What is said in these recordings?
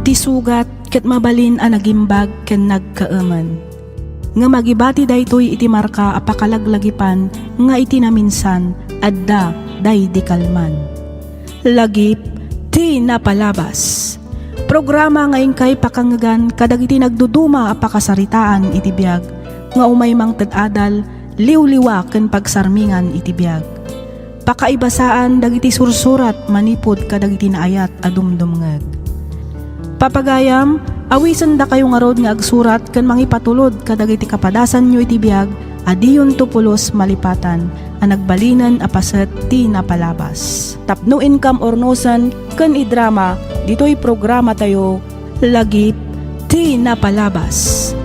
Tisugat ket mabalin a nagimbag ken nagkaaman. Nga magibati daytoy iti marka apakalaglagipan nga iti naminsan adda day di kalman. Lagip ti napalabas. Programa ngayon kay pakangagan kadagiti nagduduma apakasaritaan iti biag nga umay mang tad-adal liw-liwa ken pagsarmingan iti biag. Pakaibasaan dagiti sursurat manipod kadagiti naayat a dumdumngeg. Papagayam, awisan da kayo nga rod nga agsurat ken mangipatulod kadagiti kapadasan nyo iti biag adiyon tupulos malipatan a nagbalinan a paset ti napalabas. Tapno income ornosan ken idrama ditoy programa tayo lagip ti napalabas.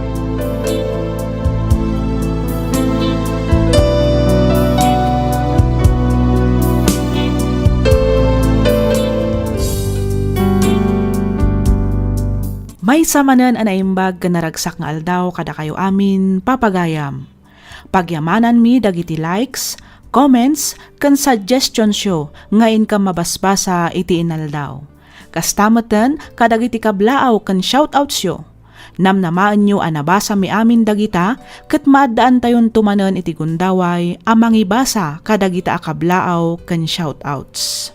May samanan anaimbag ken naragsak nga aldaw kada kayo amin papagayam. Pagyamanan mi dagiti likes, comments, ken suggestion show ngayon ka mabasbasa iti inaldaw. Kastameten kadagiti kablaaw ken shoutout show. Namnamaan nyo anabasa mi amin dagita ket maadaan tayon tumanen iti gundaway amangibasa kadagita akablaaw ken shoutouts.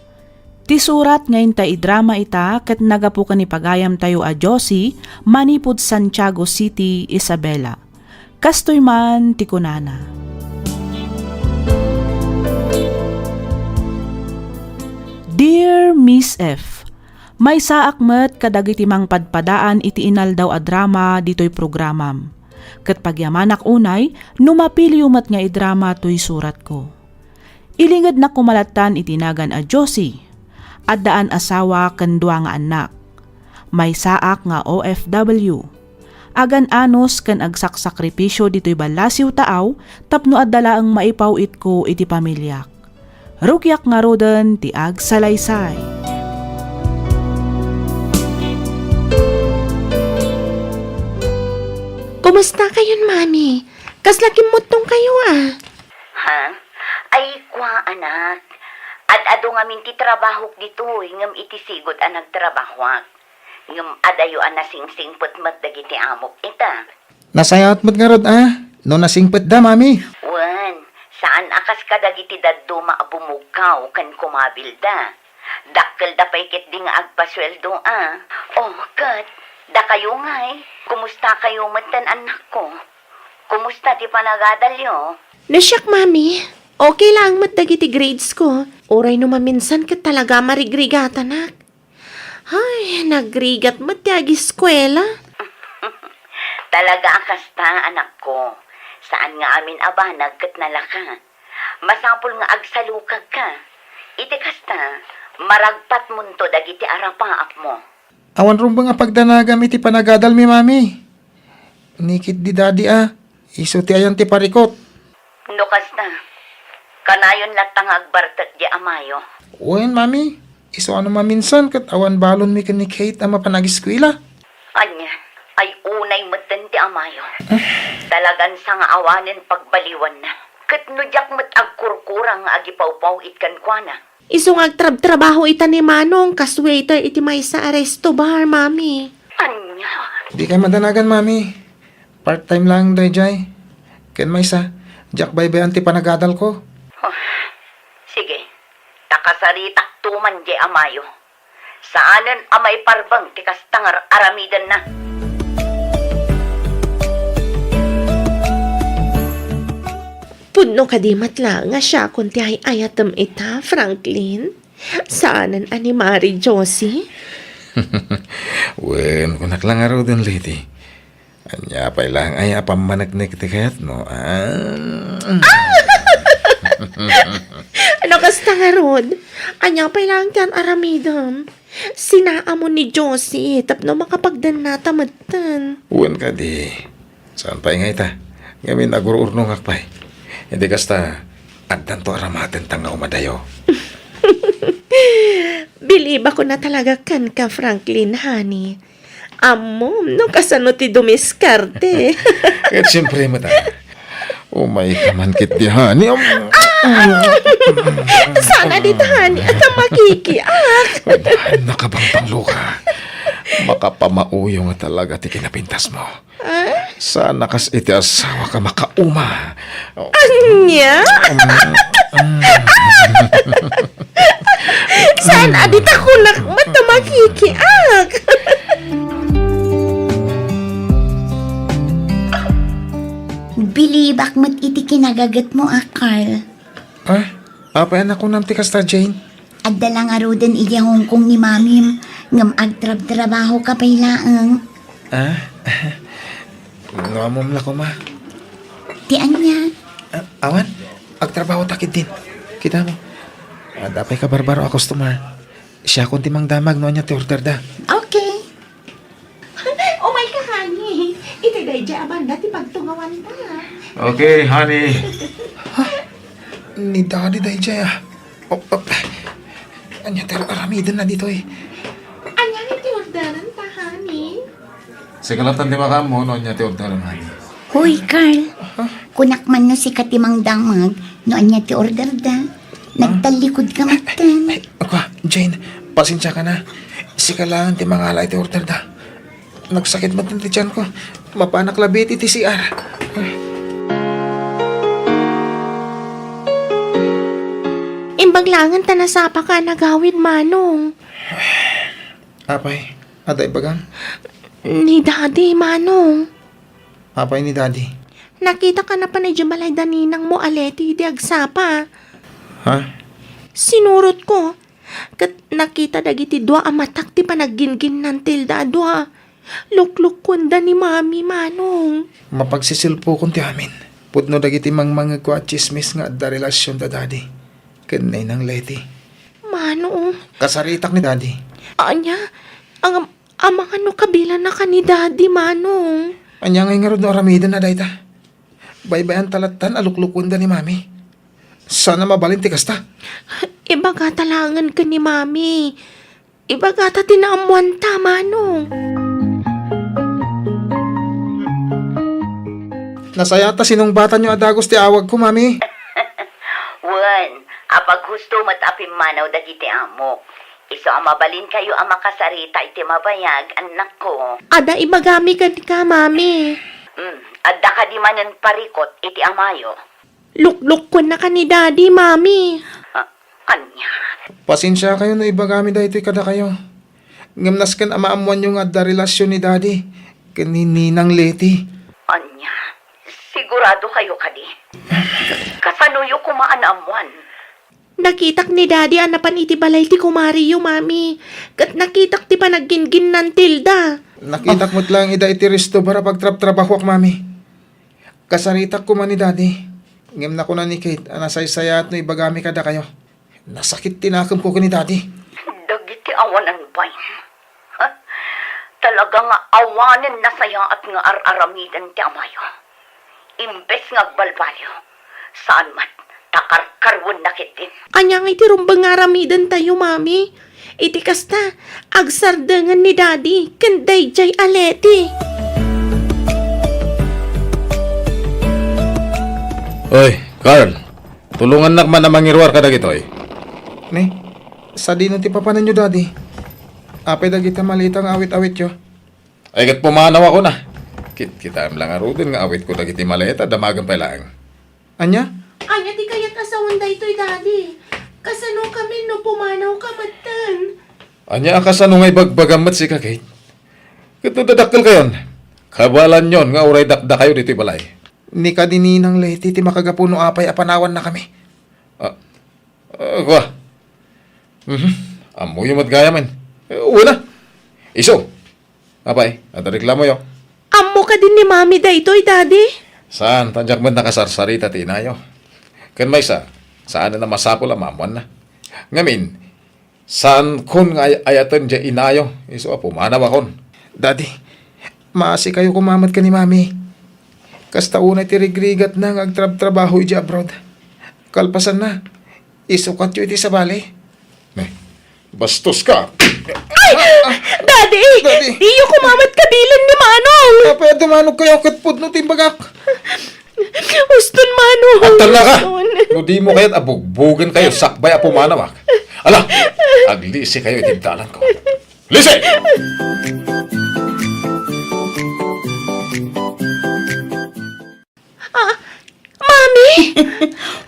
Ti surat ngayon ta idrama ita ket nagapukan ni pagayam tayo a Josie manipud Santiago City, Isabela. Kastoy man ti kunana. Dear Miss F, may saak met kadagiti mang padpadaan iti inaldaw a drama ditoy programam. Ket pagyamanak unay numapili umat nga idrama toy surat ko. Ilingad na kumalatan itinagan a Josie. Addaan asawa ken dua nga anak. May saak nga OFW. Agan anos ken agsaksakripisyo ditoy balasiw taaw tapno addala ang maipawit ko iti pamilyak. Rugyak nga roden ti agsalaysay. Kumusta kayon, Mami? Kaslakim mo tong kayo, ah. Ha? Ay, kwa anak. Ad-ado nga min ti trabahok dito, ngam iti sigod ang nagtrabahwak. Ngam adayo ang nasingsingpot mat dagiti amok ita. Nasayat mo't nga rod no nasingpet da, mami. Wan, saan akas ka dagiti daddo maabumukaw kan kumabilda. Dakkel da paikit di nga agpasweldo, Oh, kat, da kayo ngay. Kumusta kayo matan anak ko? Kumusta di panagadalyo? Nasyak, Mami. Okay lang matagiti grades ko. Oray no maminsan ka talaga marigrigat, anak. Ay, nagrigat matiagi eskwela. Talaga akas ta, anak ko. Saan nga amin abanag kat nalaka? Masapul nga agsalukag ka. Iti kasta, maragpat munto dagiti arapaak mo. Awan rum ba nga pagdanagam iti panagadal mi, mami? Nikit di daddy, Iso ti ayan ti parikot. No kasta. Kanayon latang agbartat di amayo. Uwan, mami. Iso ano maminsan kat awan balon mi ken ni Kate ama panagiskwela. Anya, ay unay matan ti amayo. Talagan sa nga awanin pagbaliwan na. Kat nudyak mat agkurkurang nga agipawpaw itkan kwa na. Iso nga trabaho ita ni Manong kas waiter iti may sa resto bar, Mami. Anya, Di kay madanagan, mami. Part-time lang, Dayjay. Ken may sa, jak baybay ti panagadal ko. sige. Takasaritak tuman di amayo. Saanan amay parbang tikas tangar aramidan na. Pudno kadimat lang nga siya kunti ay ayatam ita, Franklin. Saanan ani Mari Josie? Wen, kunak lang araw din, lady. Anya pa lang ay apamanagnik ti kayat mo, Ano kasta nga rod? Anya pa lang kan aramidam. Sinaamo ni Josie, tapno makapagdan na tamatan. Wen ka di. Saan pa ingay ta? Ngamin agururnong akpay. Hindi kasta, addan to aramaten tanga umadayo. Believe ako na talaga kan ka, Franklin, honey. Amo, no kasano ti dumiskarte. Kahit siyempre mata. Oh my kamankit di, honey. Sana ditahani at ang makikiak. Nakabangtang luka. Makapamauyo nga talaga ti kinapintas mo. Sana kas iti asawa ka makauma. Anya? Sana ditakulak mata makikiak. Bilibak mo't iti kinagagat mo, Carl. Apa yan ako nam ti kasta, Jane? At dalang arudan iya Hong Kong ni Mamim, ngam agtrab-trabaho ka pailaang. Namom la ko, ma. Tian niya, Awan, agtrabaho takid din. Kita mo. Dapay ka barbaro a customer. Siya kunti mang damag no niya ti order da. okay. Oh my God, honey. Itiday dya aban dati pagtungawan ta. Okay, honey. Ni daddy day jaya. Anya tero aramidan na dito eh. Anya iti orderan ta, honey. Sigalatan di makam mo no niya ti order honey. Hoy, Carl. Kunak man no si Katimang Damag, no anya ti order da. Nagtalikod ka matan. Ako, Jane, pasensya ka na. Si kailangan ti mga alay ti order da. Nagsakit mo ti tiyan ko. Mapanak labit iti CR. Imbaglangan ta nasapa ka nagawid, Manong. Apay, aday bagang. Ni Daddy, Manong. Apay ni daddy. Nakita ka na pa ni Jamalay daninang mo aleti di agsapa. Ha? Sinurot ko. Kat nakita dagiti dua amatak ti panaggingin ng tilda dua. Lukluk kunda ni Mami, Manong. Mapagsisilpo kong ti amin. Pudno dagiti mga ko at chismis nga da relasyon da daddy. Kanay ng leti. Manong, Kasaritak ni daddy. anya, ang mga no kabila na ka ni Daddy, Manong. Anya ngay nga ron no aramidan na dayta. Baybayan talatan aluklukon da ni mami. Sana mabalin ti kasta. Ibaga talangan ka ni Mami. Ibaga ta tinaamuan ta, Manong. Nasayata sinong bata nyo adagos ti awag ko, mami. Wan, apag gusto matapim manaw dagiti amok. Iso ang mabalin kayo ang makasarita iti mabayag, anak ko. Ada ibagami ka, Mami. Adda ka di manan parikot iti amayo. Lukluk ko na ka ni Daddy, Mami. Anya. Pasensya kayo na ibagami da ito'y kada kayo. Ngamnas kan amaamuan yung adda relasyon ni daddy. Kanininang leti. Anya. Sigurado kayo kadi. Kasanuyo kumaanamuan. Nakitak ni Daddy anapan iti balay ti kumariyo, Mami. Kat nakitak ti panaggingin ng tilda. Nakitak mo't lang ida iti resto para pagtrap-trabaho ak, mami. Kasaritak ko man ni daddy. Ngam na ko na ni Kate, anasaysaya at no ibagami kada kayo. Nasakit tinakam ko ni daddy. Dagiti awanan bay. Talaga nga awanan na saya at nga ar-aramidan ti amayo. Imbes nga balbalyo. Saan man, takarkarwon na kitin. Anya nga iti rumbang aramidan tayo, Mami. Iti kasta, agsardangan ni Daddy, kanday jay aleti. Oy, Carl. Tulungan nak man na mangirwar ka dagitoy. Ne, sa di ti papanan nyo daddy. Apay dagita malitang awit-awit yo. Ay kat pumanaw ako na. Kita lang arudin nga awit ko dagiti maleta damagan pa lang. Anya? Anya ti kayat asawan daytoy, Daddy. Kasano kami no pumanaw ka matan. Anya akasano nga ibagbagamat si Kate. Kito dadakkel kayon. Kabalan yon nga uray dakda kayo dito balay. Ni kadininang leti ti makagapuno apay apanawan na kami. Kwa. Amo yung matgaya man. Una. Iso. Apay, at reklamo yo. Amo ka din ni Mami daytoy, Daddy. Saan? Tanjak man nakasarsarita tinayo. Kan may saan na masapol ang mamuan na. Ngamin, saan kun nga ayatan dya inayo, iso pumanaw akon. Daddy, maasi kayo kumamat ka ni mami. Kasta una ti rigrigat na nga agtrab-trabaho iti abroad. Kalpasan na, isukat yu iti sa bali. Bastos ka! Daddy! Daddy! Iyo kumamat kabilan ni Manong! Kapaya dumanog kayo katpud no timbagak. Uston, Manong! Antal na ka! Uston. No di mo kaya't abugbugan kayo, sakbay apo manawak. Ala, aglisi kayo itindalan ko. Lisi! Mami!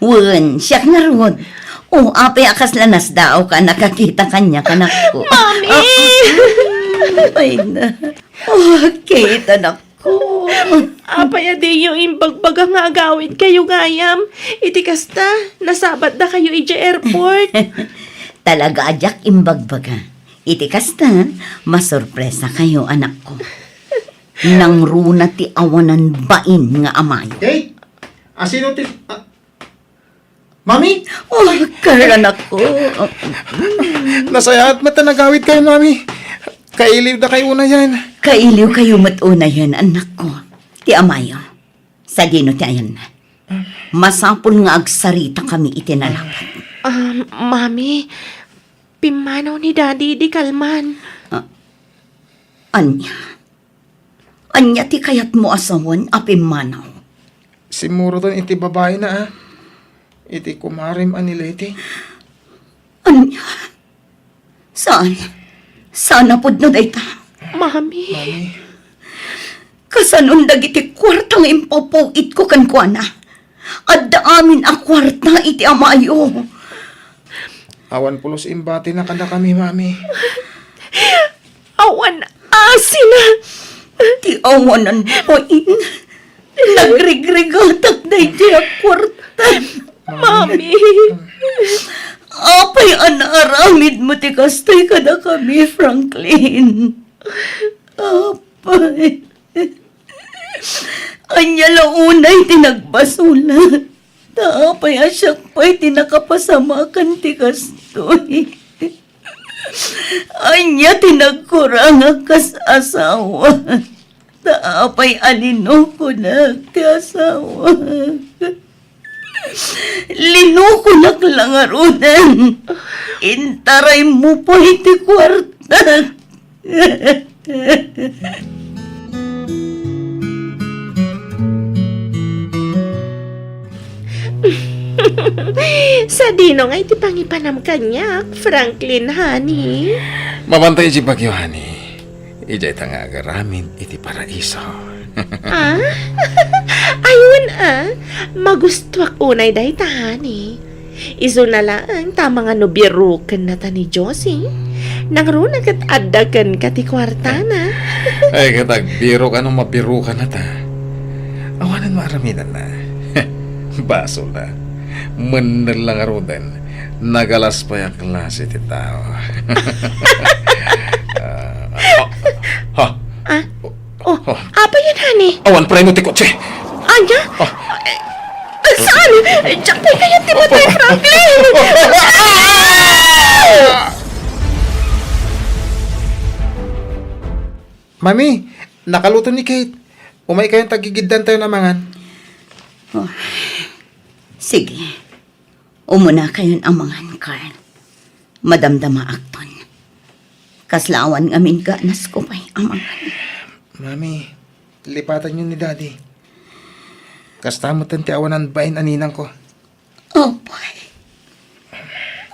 Wen, siyak nga rod. O, apay akas lanas daw ka, nakakita kanya kanak ko. Mami! Ay na. Okay, tanak ko. Apay adi yung imbagbaga nga agawin kayo gayam. Iti kasta, nasabat na kayo iti airport. Talaga ajak imbagbaga. Iti kasta, masurpresa kayo, anak ko. Nang runa ti awanan bain nga amay. Kate? Sino ti... Mami? Oh, kar anak ko. Nasaya at matanagawit kayo, Mami. Kailiw na kayo na yan. Kailiw kayo matuna yan, anak ko. Ti amayo. Sa dino ti ayan na. Masapul nga agsarita kami itinalakat. Mami, pimanaw ni Daddy di kalman. Anya. Anya ti kayat mo asawan apim manaw. Simuro ton iti babae na iti kumarim anileti. Anya. Saan? Saan na pud no dayta? Mami, Kasanon dagiti kwartang impopoit ko kan kuana. Adda amin a kwarta iti amayo. Awan pulos imbati na kada kami, Mami. awan asina. Ti awanan poin. Nagrigrigatak na iti a kwarta. Mami, Apay anaramid mo ti kastoy kada kami, Franklin. Apay. Anya launay tinagbasula. Taapay asyak pa'y tinakapasamakan ti kastoy. Anya tinagkurang kas asawa. Taapay alino ko na ti asawa. Linuko naklangarunan. Intaray mo po iti kwarta. sa dino nga iti pangipanam kanyak, Franklin, honey. Mabantay si Bagyo, honey. Ijay tanga agaramin iti paraiso. Ah? Ayun magusto ak unay dahi ta, honey. Iso na lang, tama nga no birukan na ta ni Josie. Nang runa kat adagan ka ti kwartana. Ay, katag biro ka nung mabiro ka na ta. Awanan maaraminan na. Baso na. Manal lang arudan. Nagalas pa yung klase ti tao. Apa yan, honey? Awan pre mo ti kotse. Anya? Saan? Diyak tayo kaya ti Matay Franklin! Mami, nakaluto ni Kate. Umay kayong tagigiddan tayo na mangan. Sige. Umuna kayon amangan, Carl. Madamdama akton. Kaslawan ngamin ka, nas ko pa'y amangan. Mami, lipatan nyo ni Daddy. Kastamutan ti awanan bain aninang ko. Apay.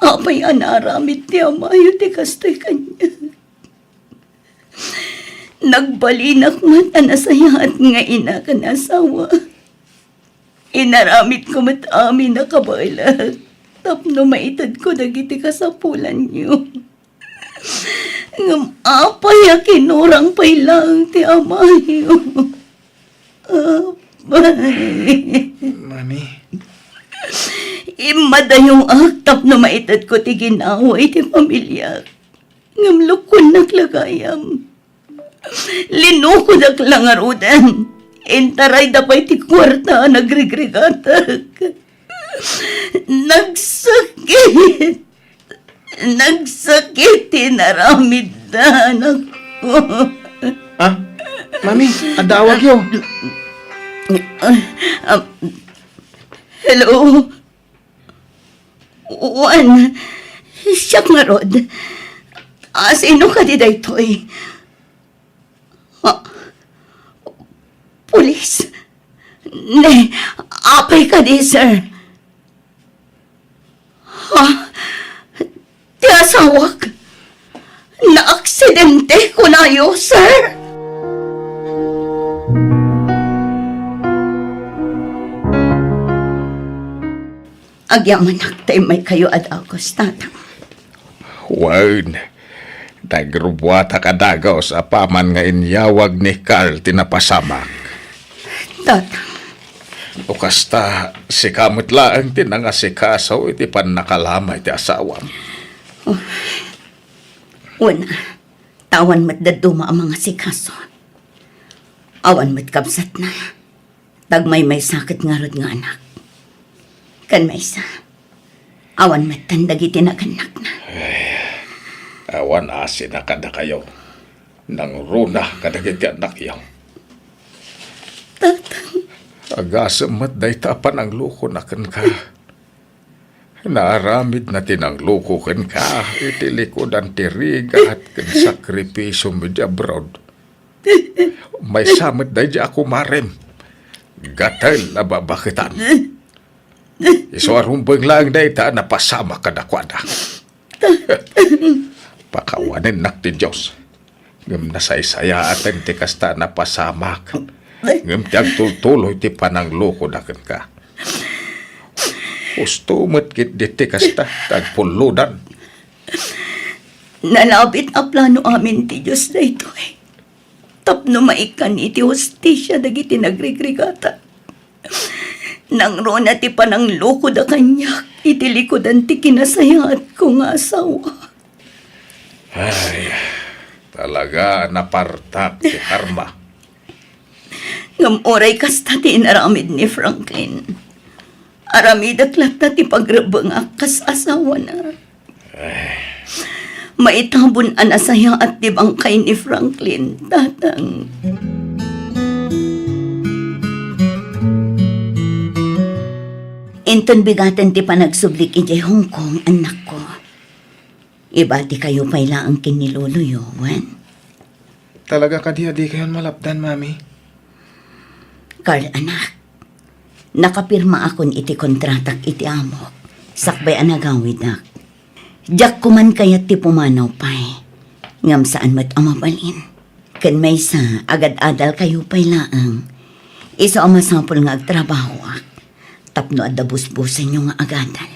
Apay anaramit ti amayo ti kastoy kanya. Nagbalinak man anasayaat nga ina ka na asawa. Inaramit ko mat amin na kabaila. Tapno maitad ko dagiti kasapulan niyo. Ngam apay a kinurang pay lang ti amayo. Apay. Mami, Imadayong aktap na maitad ko ti ginaway ti pamilya. Ngam lukon naglagayam. Linukod ak langarudan. Intaray dapay ti kwarta nagrigrigatag. Nagsakit. Nagsakit tinaramid na anak ko. Mami, adawag yo. Hello? Juan, siyak nga rod. Sino ka di daytoy? Pulis? Ne, apay ka di, sir. Ti asawak. Na-aksidente ko na yo, sir. Agyaman naktay may kayo at agos, tatang. Wan, nagrubuata ka dagaw sa paman nga inyawag ni Carl tinapasamak. Tatang, O kasta, si kamot laang tinangasikaso iti pan nakalamay ti asawam. una, tawan mat daduma ang mga sikaso. Awan mat kabsat na. Tagmay may sakit nga rod nga anak. Kan may isa, awan mat tandag itinaganak na. Awan asin na kada kayo. Nang runa kadagiti anak yaw. Tatang, Agasamat day tapan ang luko na kan ka. Naaramid na tinang luko kan ka. Itilikod ang tiriga at kan sakripisyo medya abroad. May samit day di ako marem. Gatal na babakitan. Isuarumbang lang day ta napasama kadakwada. Pakawanin nak ti Diyos. Ngam nasaysaya atin ti kasta napasamak. Ngam tiyag tultuloy ti panang loko na ka. Gusto matkit di ti kasta tagpuludan. nalabit a plano amin ti Diyos na ito eh. Tapno maikan iti hostisya dagiti nagrigrigata. Nang rona ti panang loko da kanya, iti likodan ti kinasayaat ko nga asawa. Ay, talaga napartak ti karma. Ngam oray kasta ti inaramid ni Franklin. Aramid aklat na ti pagrabang akas asawa na. Maitabon ang asaya at di bangkay ni Franklin, tatang. Inton bigatan ti panagsublik ijay Hong Kong, anak ko. Ibati kayo payla ang kiniluluyo, Wan. Talaga kadi-adi kayon malapdan, mami. Carl, anak. Nakapirma akon iti kontratak iti amok. Sakbay anagawid ak. Diyak kuman kayat ti pumanaw pay. Ngam saan mat amabalin. Kan may sa agad-adal kayo pay laang. Isa o masapol nga agtrabaho ak. Tapno at dabusbusan nyo nga agadal.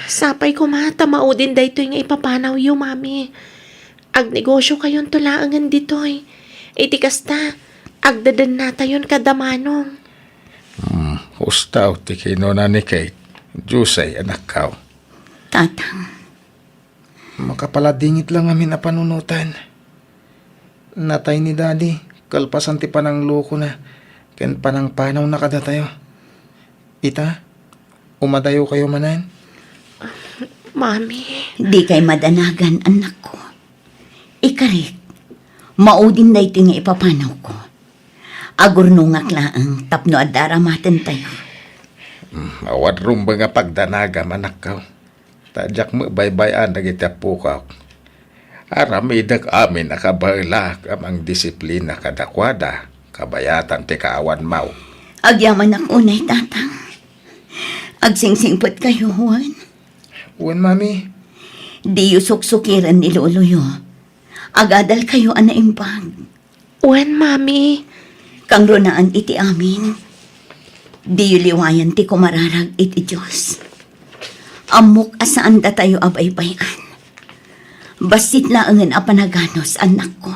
Sapay ko mata maudin da ito nga ipapanaw yung mami. Ag negosyo kayon tulaangan ditoy. Iti kasta, agdadan nata yun kadamanong. Hustaw ti kinuna ni Kate. Jusay anak kaw. Tatang, Makapaladingit lang amin na panunutan. Natay ni daddy, kalpasan ti panang loko na. Ken panang panaw na kada tayo. Ita, umadayo kayo manan. Mami, di kay madanagan anak ko. Ikarik, maudin na ito nga ipapanaw ko. Agurno nga klaang tapno at daramaten tayo. Awad rumba nga pagdanaga manak kaw. Tadyak mo baybayan dagiti pukaw. Aramidag amin nakabailak amang disiplina kadakwada. Kabayatan ti kaawan mau. Agyaman ang unay, tatang. Agsingsingpot kayo, Juan. Uwan, mami. Di yu suksukiran ni Luluyo. Agadal kayo anaimbag. uwan mami. Kang ronaan iti amin. Di yu liwayan ti kumararag iti Diyos. Amok asaan da tayo abaybayan. Basit laangan apanaganos, anak ko.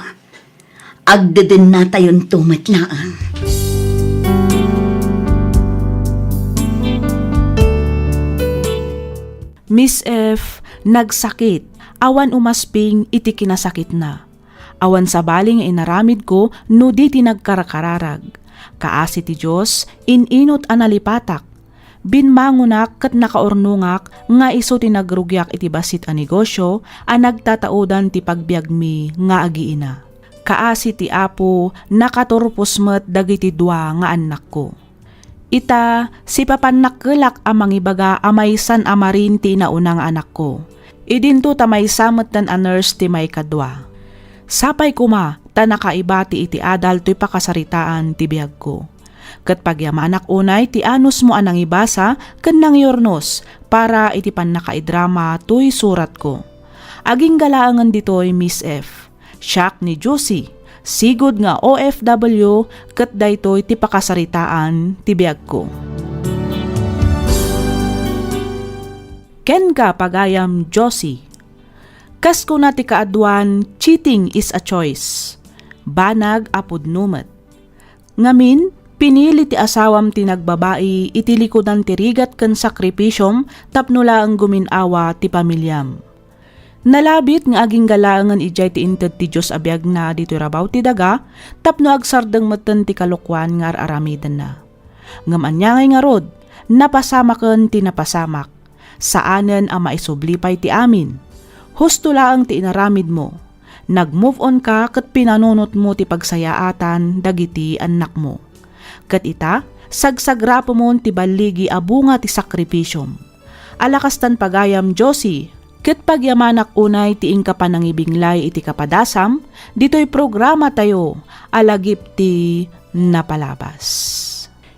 Agdeden na tayon tumat laang. Miss F. nagsakit. Awan umasping iti kinasakit na. Awan sa baling inaramid ko no di tinagkarakararag. Kaasi ti Diyos, ininot analipatak. Binmangunak kat nakaornungak nga iso tinagrugyak iti basit a negosyo a nagtataudan ti pagbiag mi nga agiina. Kaasi ti Apo nakaturpos met dagiti dua nga anak ko. Ita, si papanakkelak amang ibaga amaysan amarin ti naunang anak ko. Idinto tamay samet tan a nurse ti may kadwa. Sapay kuma, ta nakaibati iti adal to'y pakasaritaan ti biyag ko. Kat pagyamanak unay ti anus mo anang ibasa ken nang yornos para iti pannakaidrama tuy surat ko. Aging galaangan ditoy Miss F. Siak ni Josie. Sigod nga OFW ket daytoy ti pakasaritaan ti biag ko. Ken ka pagayam Josie. Kas ko na ti kaadwan, cheating is a choice. Banag apod numet. Ngamin, pinili ti asawam ti nagbabae iti likodan ti rigat ken sakripisyom tapno laang guminawa ti pamilyam. Nalabit nga aging galaangan ijay ti inted ti Diyos abiyag na dito rabaw ti daga tapno agsardeng meten ti kalukwan nga aramiden na. Ngam anyangay nga rod, napasamaken ti napasamak. Saanen ang maisublipay ti amin. Husto laang ti inaramid mo. Nag-move on ka kat pinanunot mo ti pagsayaatan dagiti anak mo. Kat ita, sagsagrapo mo ti baligi abunga ti sakripisyom. Alakastan pagayam Josie, kat pagyamanak unay ti ingka panangibinglay iti kapadasam, dito'y programa tayo, alagip ti napalabas.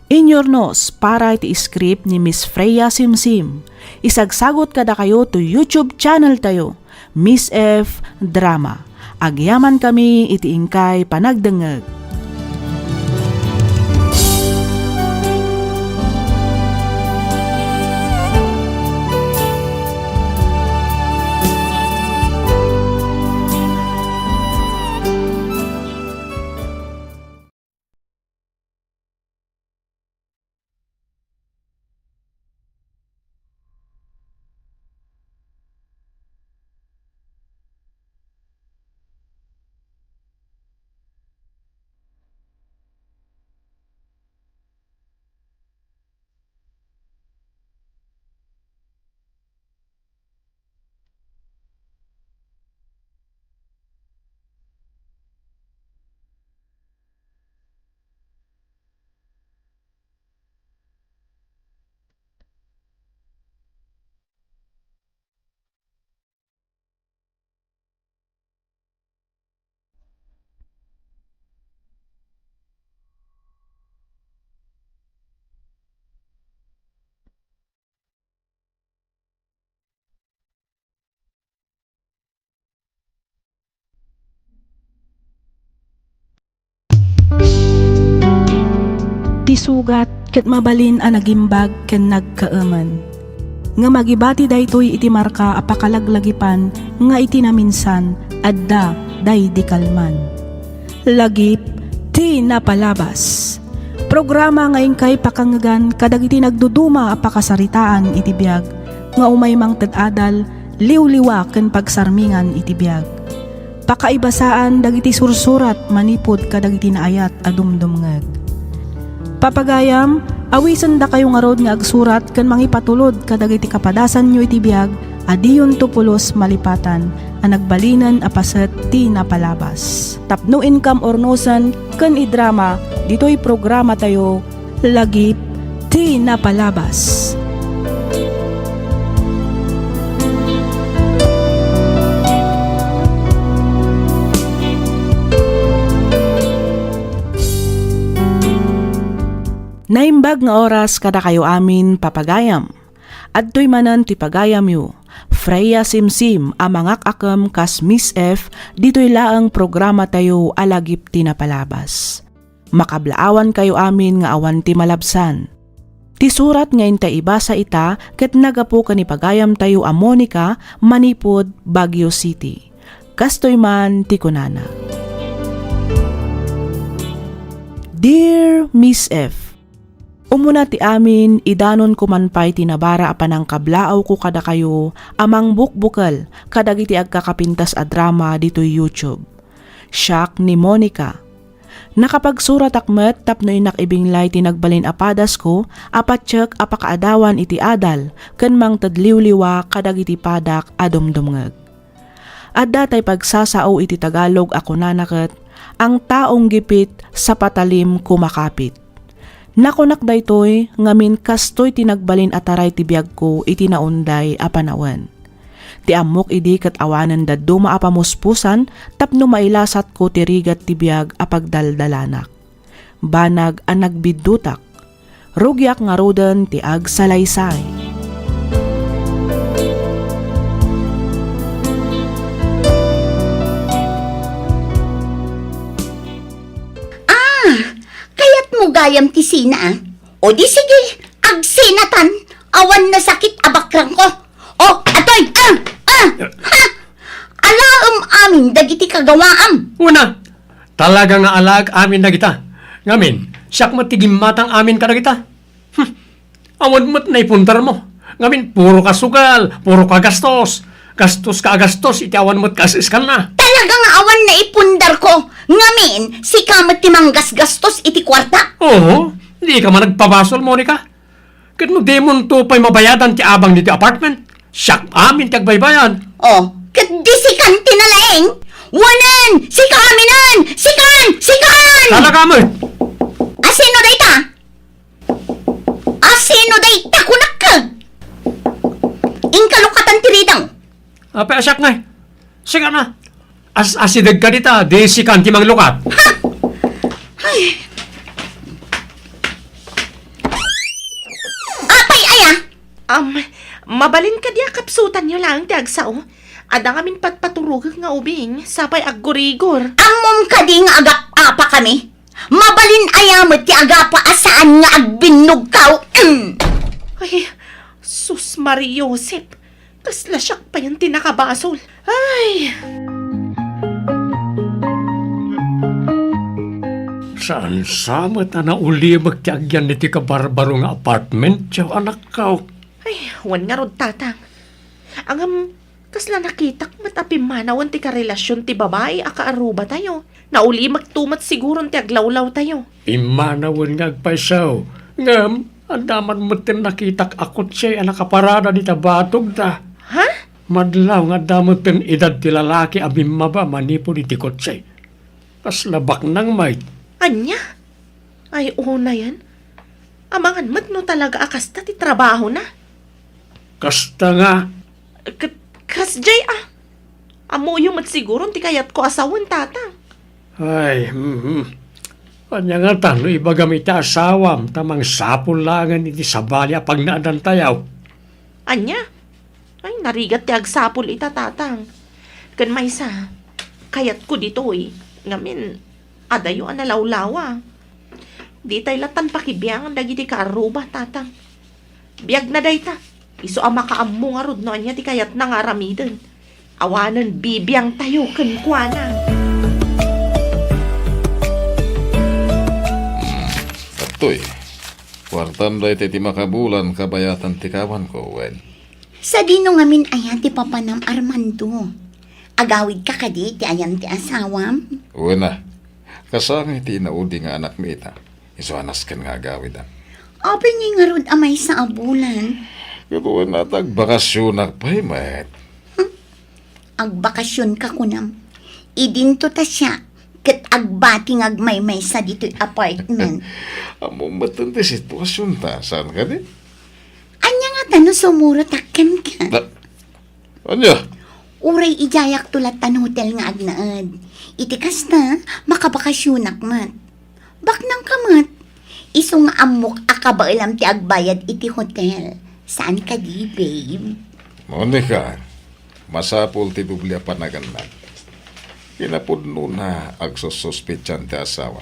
Inyornos para iti script ni Miss Freya Simsim. Isagsagot kada kayo to YouTube channel tayo, Miss F Drama. Agyaman kami iti ingkay panagdengeg. Ti sugat ket mabalin a nagimbag ken nagkaeman. Nga magibati daytoy iti marka a pakalaglagipan nga iti naminsan adda day di kalman. Lagip ti napalabas. Programa nga ingkay pakangagan kadagiti nagduduma a pakasaritaan iti biag nga umay mang ted-adal liwliwa ken pagsarmingan iti biag. Pakaibasaan dagiti sursurat manipod kadagiti naayat a dumdumngeg. Papagayam, awisan da kayo nga rod nga agsurat kan mangipatulod kadagiti kapadasan nyo iti biag adiyon tupulos malipatan a nagbalinan a paset ti napalabas. Tapno income ornosan kan idrama dito'y programa tayo lagip ti napalabas. Naimbag nga oras kada kayo amin papagayam. Adtoy manan ti pagayam yu. Freya Simsim amangak akam kas Miss F dito'y laang programa tayo alagip ti napalabas. Makablaawan kayo amin nga awan ti malabsan. Ti surat ngayon ta ibasa ita ket nagapo ka ni pagayam tayo a Monica, Manipod, Baguio City. Kastoy man ti kunana. Dear Miss F, umuna ti amin, idanon ko man pa'y tinabara apanang kablaaw ko kada kayo, amang bukbukal, kadagiti agkakapintas a drama dito YouTube. Siak ni Monica. Nakapagsurat akmet tapno inakibinglay tinagbalin apadas ko, apatsyak apakaadawan iti adal, ken mang tadliwliwa kadagiti padak adumdumngeg. Adda tay pagsasao iti Tagalog ako nanaket, ang taong gipit sa patalim kumakapit. Nakunak daytoy ngamin kastoy tinagbalin ataray ti biag ko iti naunday a panawen. Ti amok idi ket awanen daddo maapamuspusan tapno mailasat ko ti rigat ti biag a pagdaldalanak. banag ang nagbidutak. Rugyak nga rodan ti ag salaysay. Kayat mo gayam ti sina, ah. O di sige, agsinatan, awan na sakit abakrang ko. O, atoy, ha! Alaam amin, dagiti kagawaam. Una, talaga nga alag amin na kita. Ngamin, siyak matigim matang amin ka na kita. Awan mo't na ipundar mo. Ngamin, puro ka sugal, puro ka gastos. Gastos ka gastos, iti awan mo't kasiskan na. Talagang awan na ipundar ko. Ngamin, si kamat timang gastos iti kwarta. Oo, di ka man nagpabasol, Monica. Kat mo demon to pa'y mabayadan ti abang niti apartment. Siyak amin ti agbaybayan. O, kat di si kan tinalaeng. Wanan, si kaaminan, si kan! Talaga mo. Asino dayta? Asino dayta kunak ka? Ingkalukatan tiridang. Apa asyak nga. Sige na. Asidag ka dita, di si kanti mang lukat. Apay aya. Mabalin ka diya kapsutan nyo lang ti agsao. Ada ngamin patpaturugag nga ubing, sapay aggurigor. Amom ka di nga agap apa kami. Mabalin ayamot ti agapa asaan nga agbinog kaw. Ay, sus Mariosep. Kasla siyak pa yan tinakabasol. Ay, Saan samat na uli magtiagyan niti kabarbaro nga apartment, tiyaw anak ka. wan nga rod tatang. Angam, kasla nakitak matapim manawan ti karelasyon ti babae akaaruba tayo. Nauli magtumat siguro ti aglawlaw tayo. Imanawan nga agpaisaw. Ngam, andaman mo tin nakitak akot siya ang nakaparada ni tabatog ta. Ha? Madlaw nga damot tin edad ti lalaki abim maba manipo ni tikot siya. Kaslabak nang mait. Anya? Ay, una yan. Amangan mat no talaga akasta ti trabaho na. Kasta nga, Kasjay Amuyo mat siguro ti kayat ko asawan tatang. ay, Anya nga tano, iba gamit ta asawam, tamang sapul langan iti sabalya pag naadan tayaw. Anya? Ay, narigat ti agsapol ita tatang. Kan maysa, kayat ko dito ngamin, adayo ang nalawlawa. Di tayo latan pakibiyang dagiti kaaruba tatang. Biyag na day ta. Iso ang makaammo nga rod no anya ti kayat na nga ramidan. Awanan bibiyang tayo kankwana. Atoy, kwartam da iti makabulan kabayatan ti kawan ko, wen. Sa dino ngamin ayan ti papanam Armando. Agawid ka kadi ti ayan ti asawam. Una, kasang iti inaudi nga anak mi ita. Iso anas kan nga agawid. Open nga nga rod amay sa abulan. Kabuan natag bakasyonak pa'y met. Agbakasyon ka kunam. Idinto ta siya. Kat agbating agmay-may sa dito'y apartment. Amo matanda sitwasyon ta. Saan ka di? Anya nga tano sumuro takkan ka. Anya? Uray ijayak tulat tan hotel nga agnaad. Iti kasta, makabakasyonak mat. Baknang kamat. Iso nga amok akabailam ti agbayad iti hotel. Saan ka di, babe? Monica, masapul ti Biblia panaganag. Kinapudno na agsususpitsan ti asawa.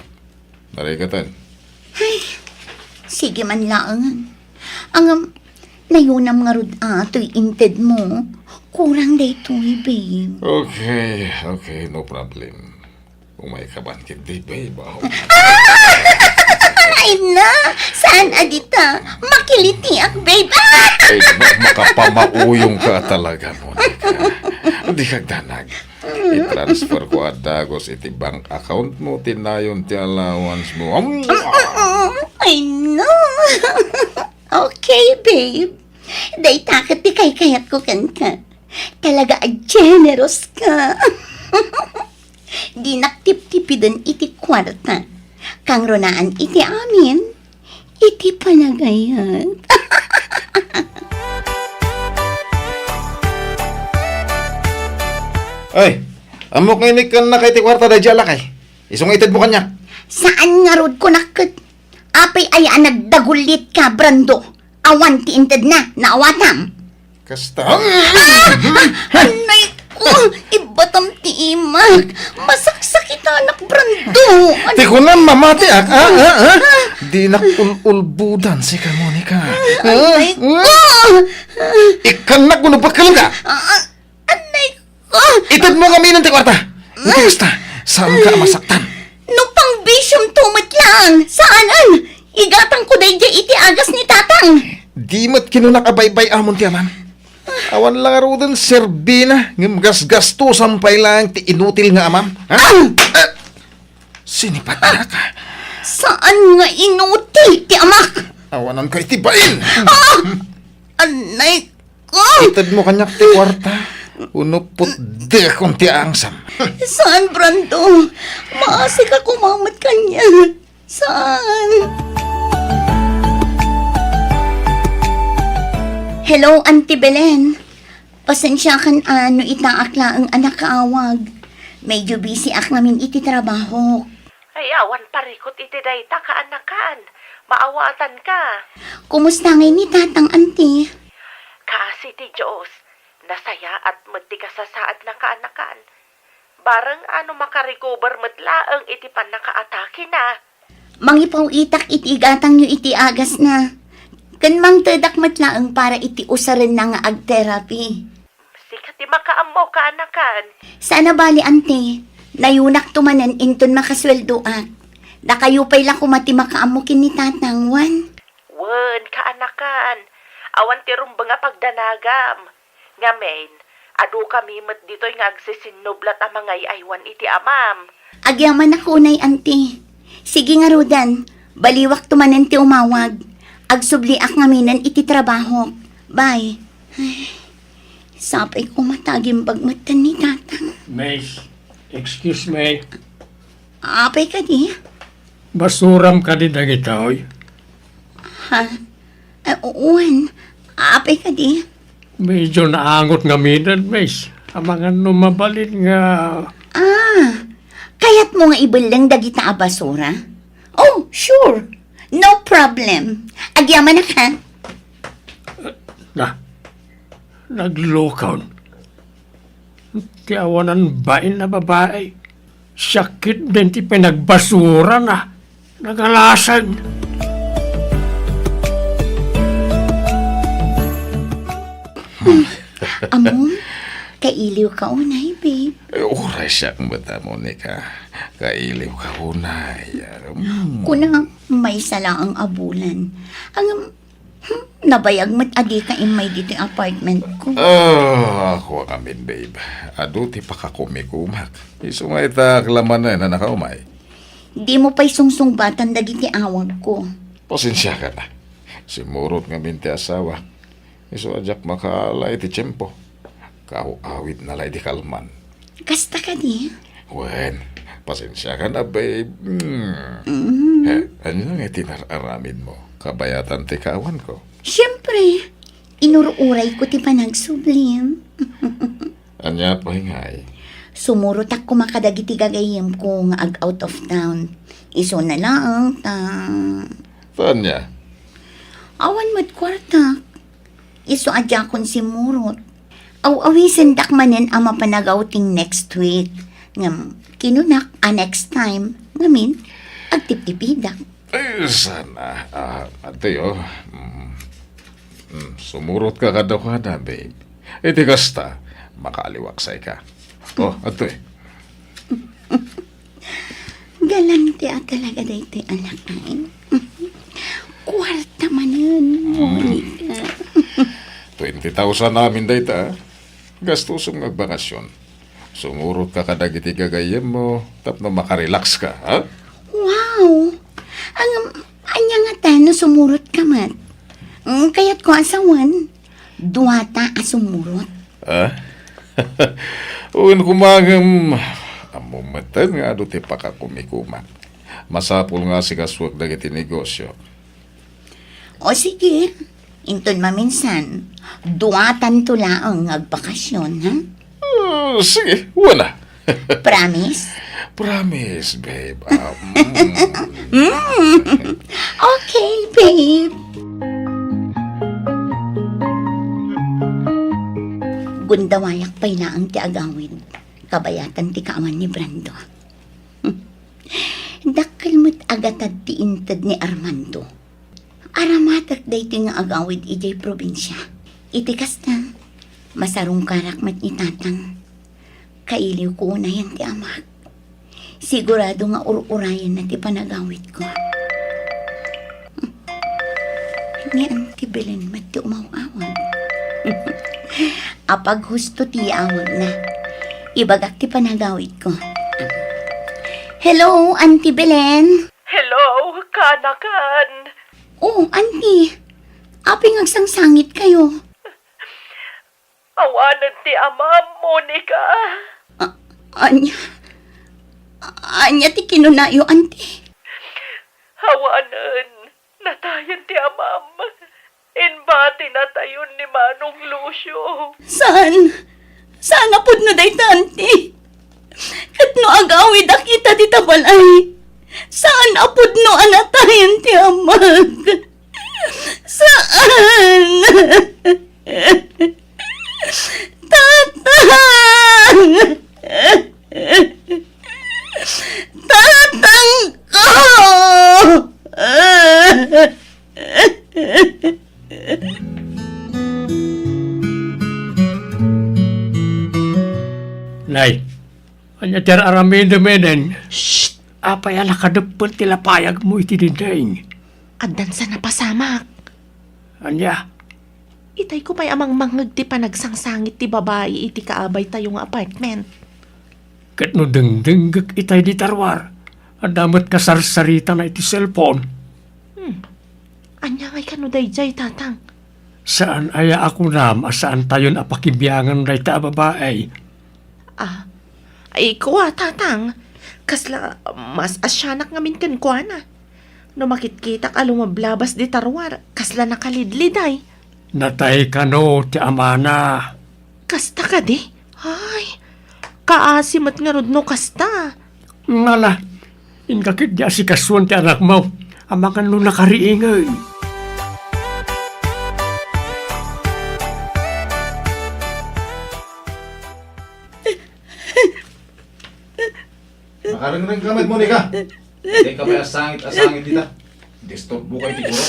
Narigatan. Sige man lang. Ang nayunam nga rod ato'y inted mo. Kurang daytoy, babe. Okay, no problem. Kung may kabangkit di, babe. Ay na! Saan adita? Makiliti ak, babe. Ay, makapamauyong ka talaga, Monica. Hindi kagdanag. I-transfer ko at dagos iti bank account mo, tinayon ti allowance mo. Ay no! Okay, babe. Day takot ti kayat ko kan ka. Talaga generous ka. Di naktip-tipidan iti kwarta. Kang ronaan iti amin, iti panagayat. Ay, amok nga inik ka na kay ti kwarta da jala kay. Isong itid mo kanya. Saan nga rod ko nakit? Apay ay nagdagulit ka, Brando. Awan ti inted na, naawatam. Kasta. Anay ko, ibatam ti imag. Masaksak anak, Brando. Di ko na mamati ha? Di nakululbudan si ka, Monica. Anay ko. Ikan na kuno pa ka lang ka. Anay ko. Itad mo kami ng tikwarta. Kasta, saan ka masaktan? No pang bisyong tumit lang. Saanan? Igatang ko day iti agas ni tatang. Di mat kinunakabaybay amon ti aman. Awan lang aro din serbina. Ngam gas-gasto sampay lang ti inutil nga amam. Ha? Sinipat na ka. Saan nga inutil ti amak? Awanan ka itibain. Anay ko. Itad mo kanyak ti kwarta. Unupot de kung ti angsam. Saan, Brando? Maasi ka kumamat kanya. Saan? Hello, Auntie Belen. Pasensya kan ano itaakla ang anak kaawag. Medyo busy ak namin iti trabaho. Ay, awan parikot iti dayta kaanakan. Maawatan ka. Kumusta ngayon ni tatang, Auntie? Kasi ti Diyos, nasaya at magdi ka sa saad na kaanakan. Barang ano makarecover matlaang iti pan nakaatake na. Mangipaw itak iti igatang nyo iti agas na. Kan mang tedak matlaang para iti usarin na nga ag-therapy. Sikat ti makaamaw kaanakan. Sana bali, ante. Nayunak tumanan inton makasweldoak. Da kayo pa'y lang kumati makaamukin ni tatang, Wan. Wen, kaanakan. Awan ti rumba nga pagdanagam. Ngamen, adu kami met dito'y nga agsisinublat ang mga iaywan iti amam. Agyaman ako, nay, ante. Sige nga, Rodan. Baliwak tumanan ti umawag. Agsubliak nga minan iti trabaho. Bye. Ay, sapay ko matagim bagmatan ni tatang. Miss, excuse me. Apay ka di? Basuram ka di dagitoy. Ha? Uwan. Apay ka di? Medyo naangot nga minan, miss. Ang mga numabalit nga... Kaya't mo nga ibalang dagita a basura? Oh, sure. No problem. Agyaman na ka. Naglokaw. Tiyawanan bain na babae. Sakit din ti pinagbasura na. Nagalasag. Among, kailiw ka unay, babe. Oray siya kung bata, Monica. Kailiw ka unay. Kuna may sala ang abulan. Ang nabayag mat adi ka imay dito yung apartment ko. Ako ang amin, babe. Aduti pa ka kumikumak. Isungay ta klaman na nakaumay. Di mo pa'y sungsung-batan dagiti awag ko. Pasensya ka na. Simurot nga minti asawa. Iso ajak makaalay ti tiyempo. Awit na lay di kalman. Kasta ka di? Wen, pasensya ka na, babe. Ano nga tinararamin mo? Kabayatan ti kawan ko. Siyempre, inuruuray ko ti panagsublim. Anya pa hingay. Sumurot ako makadagiti gagayim ko nga out of town. Iso na lang, Tanya, awan mat kwarta. Iso adya kon si Murot. Aw-awisin dakmanen ang mapanagauting next week. Ngam, kinunak next time. Ngamin, agtip-tipidak. ay sana. Ate, sumurot ka kada, babe. Iti kasta, makaaliwaksay ka. Ate. Galante at talaga dito anak nain. Kwarta manan, Monica. 20,000 namin dayta. Gastusong nagbakasyon. Sumurot ka kadagiti gagayem mo, tapno makarelax ka, ha? Wow! Anya nga tayo sumurot ka mat. Kaya't ko asawan. Duwata asumurot. Uwin kumagam, amumatan nga aduti pa ka kumikumat. Masapul nga si kaswag dagiti negosyo. O sige, inton maminsan, duwatan tula ang agbakasyon, ha? Sige, wala. Promise? Promise, babe. Okay, babe. Gundawayak pa'y na ang ti agawid. Kabayatan ti kaaman ni Brando. Dakkel mo't agatad ti intad ni Armando. Aramatak day ti nga agawid ijay probinsya. Itikas na. Masarong karakmat ni tatang. Kailiw ko na yan ti amak. Sigurado nga ururayan na ti panagawid ko. Ni Auntie Belen mat ti umaw-awag. Apag husto ti awag na. Ibagak ti panagawid ko. Hello, Auntie Belen. Hello, kanakan. Oh, Auntie. Aping agsangsangit kayo. Awanan ti amam, Monica. Anya ti kinunayo, Auntie. Hawanan, natayan ti amam. Inbati na tayon ni Manong Lucio. Saan? Saan apod no day Auntie? Kat no agawid akita ti tabalay. Saan apod no anatayan ti amag? Saan? Tatang! Tatang ko! Nay, anya ter aramin menen. Shh! Apay ala kadepel tila payag mo iti dindaing. Addan sa napasamak. Anya, Itay ko pa'y amang manghag ti panagsangsanggit ti babae iti kaabay tayong apartment. kat no dengdenggek itay di tarwar. Adamat kasarsarita na iti cellphone. Anya ngay kano dayjay, tatang. Saan aya ako nam, asaan tayon apakibiyangan day ta babae. Ay ko tatang. Kasla, mas asyanak ngamin kan kwa na. No makitkitak alumablabas di tarwar, kasla nakalidliday. Natay ka no, ti amana. Kasta ka di? Ay, kaasimat nga rod no kasta. Ngala, inkakit di si kasuan ti anak mo. Amakan no nakariingay. Makarang ng gamit, Monica. Hindi ka ba asangit dita? Disturb mo kayo tiguro.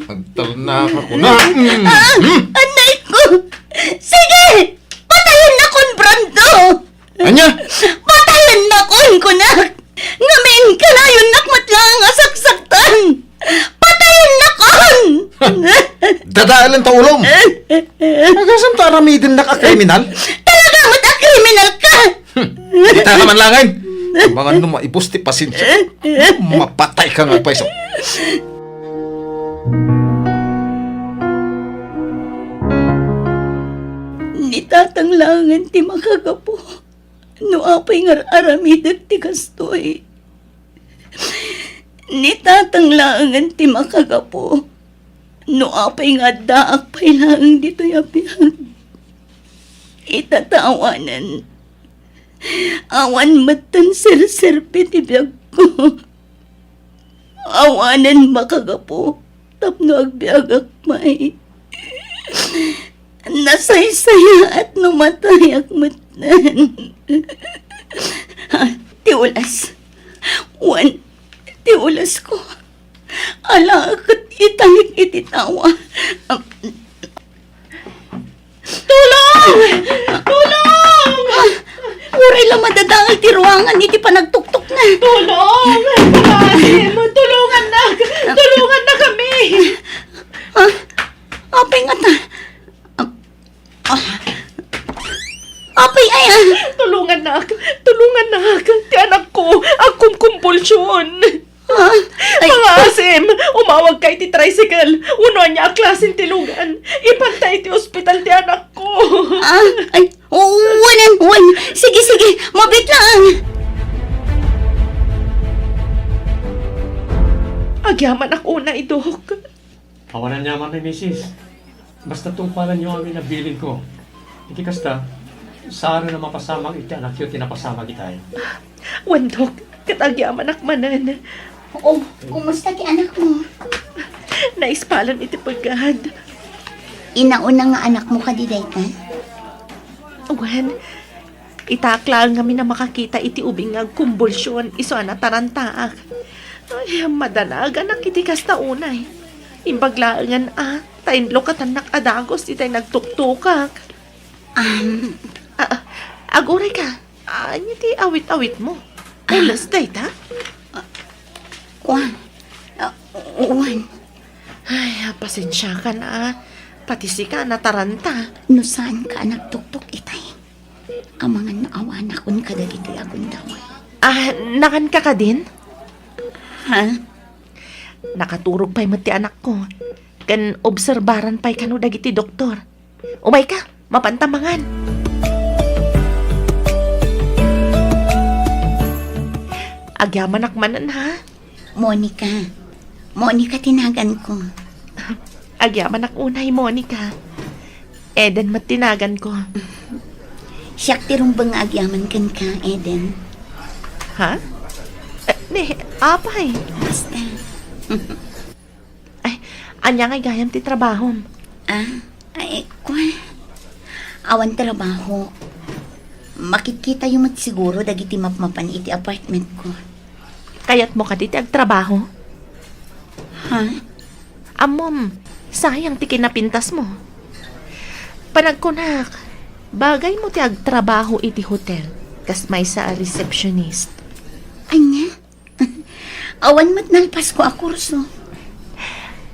Magtalnak ako na. Anay ko! Sige! Patayin na kon, Brando! Anya? Patayin na kon, kunak! Ngamin kalayon nakmat lang ang asaksaktan! Patayin na kon! Dadaalan ta ulong. Nagasam ta aramidin na ka kriminal? Talaga kriminal ka! Hindi tayo naman langin. Mga ano maibusti pasensya. Mapatay ka nga pa iso. Nitatanglangan ti makagapo. No apay nga aramidag ti kastoy. Nitatanglangan ti makagapo. No apay nga daak pay lang dito yapiyag. Itatawanan. Awan matan sir-serpe ti biyag ko. Awanan makagapo. Tapno agbiag akmay. Nasaysaya at numatay akmatan. Tiulas. Wan, tiulas ko. Ala akat italik ititawa. Tulong! Tulong! Uray lang madadangal ti ruangan, iti pa nagtuktok na. Tulong! Pamasim! Tulungan na! Tulungan na kami! Apay nga ta. Apay ay Tulungan na! Tulungan na! Ti anak ko! Akong kumpulsyon! Ay, Pamasim! Umawag kay ti tricycle! Uno niya ang klaseng tilugan! Ipantay ti ospital ti anak ko! ay, wanan. Sige, mabit lang. Agyaman ako na idok. Awanan niya man ni misis. Basta tungpalan niyo kami na bilin ko. Iti kasta, Sana na mapasamang iti anak yun, tinapasama kita eh. Wandok, katagyaman akmanan. Oo, kumusta ti anak mo? Naispalan iti pagad. Inauna nga anak mo ka diday ka? Wan, itaklaan kami na makakita iti ubing nga kumbulsyon, iso na tarantaak. Ay, madanag, anak iti kasta unay. Imbaglaangan tainlo katanak adagos, itay nagtuktukak. Aguray ka, iti awit-awit mo. Ulas day ta? Kwan, uwan, Ay, pasensya ka na. Pati si ka nataranta. no saan ka nagtuktok itay? Ang mga naawa na kun kadagiti agundaway. Nakan ka ka din? Ha? Nakaturog pa'y mati anak ko. Kan obserbaran pa'y kano dagiti doktor. Umay ka, mapantamangan. Agyaman akmanan ha. Monica. Monica tinagan ko. Agyaman ak unay, Monica. Eden matinagan ko. Siyak tirumbang agyaman kan ka, Eden. Ha? Apay. Basta. Ay, anya ngay gayam ti trabaho. Ay, kwan. Awan trabaho. Makikita yung siguro dagiti mapmapan iti apartment ko. Kayat mo ka diti agtrabaho. Ha? Amom, sayang ti kinapintas mo. Panagkunak, bagay mo ti agtrabaho iti hotel, kas may sa receptionist. Anya? Awan mat nalpas ko a kurso.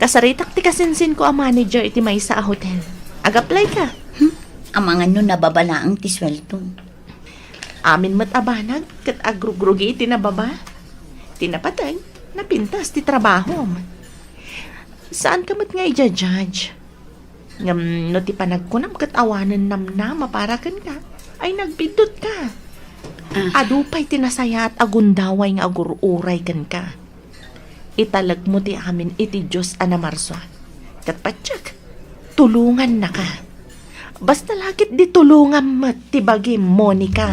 Kasaritak ti kasinsin ko ang manager iti may sa hotel. Ag-apply ka. Ang mga nun nababala ang tiswelto. Amin mat abanag, kat agrugrugi iti nababa. Tinapatay, napintas ti trabaho. Saan ka mat nga i-judge? Ngam no ti panagkunam kat awanan namna maparakan ka, ay nagbidot ka. Adupay tinasaya at agundaway nga agururay kan ka. Italag mo ti amin iti Diyos anamarswa. Kat patsak, tulungan na ka. Basta lakit di tulungan mat ti bagi Monica.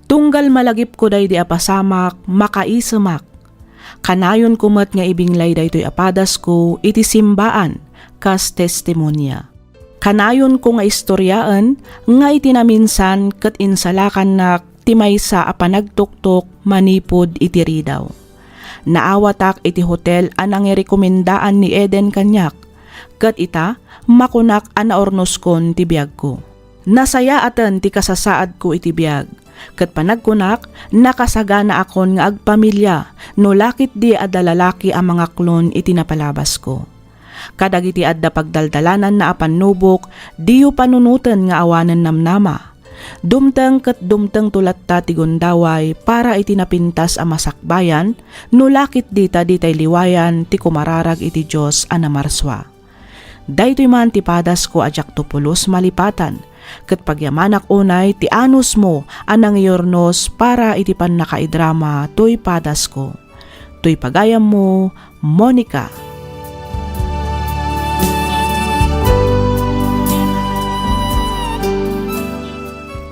Tunggal malagip ko day di apasamak, makaisemak. Kanayon kumat nga ibinglay daytoy apadas ko iti simbaan kas testimonya. Kanayon ko nga istoryaan nga itinaminsan ket insalakan nak ti maysa a panagtuktok manipod iti ridaw. Naawatak iti hotel anang irekomendaan ni Eden kanyak ket ita makunak a naornoskon ti biag ko. Nasaya atan ti kasasaad ko iti biag. Ket panagkunak, nakasagana akon nga agpamilya, no lakit di adda lalaki ang mga klon iti napalabas ko. Kadagiti adda pagdaldalanan na apanubok, diyo panunutan nga awanan namnama. Dumteng ket dumteng tulatta ti gundaway para iti napintas a masakbayan, no lakit dita ditay liwayan ti kumararag iti Dios a namarswa. Daytoy man ti padas ko ajak tupulos malipatan, ket pagyamanak unay ti anus mo anang iyornos para iti pan nakaidrama toy padas ko. Toy pagayam mo, Monica.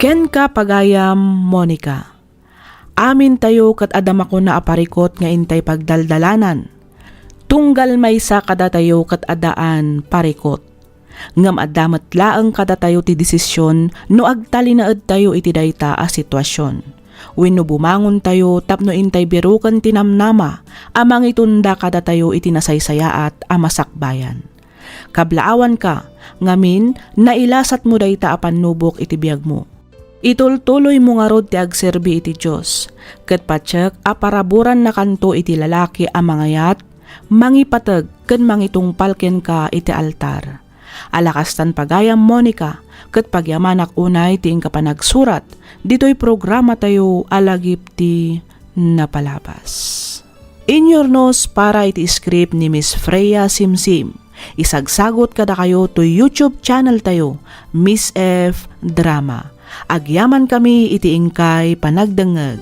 Ken ka pagayam, Monica. Amin tayo kat adama ko na aparikot nga intay pagdaldalanan. Tunggal may sa kada tayo kat adaan parikot. Ngam adamat laang kada tayo ti desisyon no agtalinaed tayo iti dayta a sitwasyon. Wenno bumangon tayo tapno intay birukan tinamnama amang itunda kada tayo iti nasaysayaat a masakbayan. Kablaawan ka, ngamin nailasat mo dayta a panubok iti biag mo. Itultuloy mo nga rod ti agserbi iti Diyos, ket patsek aparaburan na kanto iti lalaki a mangayat, mangipateg ken mangitungpal ken ka iti altar. Alakastan pagayam, Monica, ket pagyamanak unay ti inkapanagsurat, dito'y programa tayo alagip ti napalabas. Inyornos para iti script ni Miss Freya Simsim. Isagsagot kada kayo to YouTube channel tayo, Miss F Drama. Agyaman kami iti ingkay panagdengeg.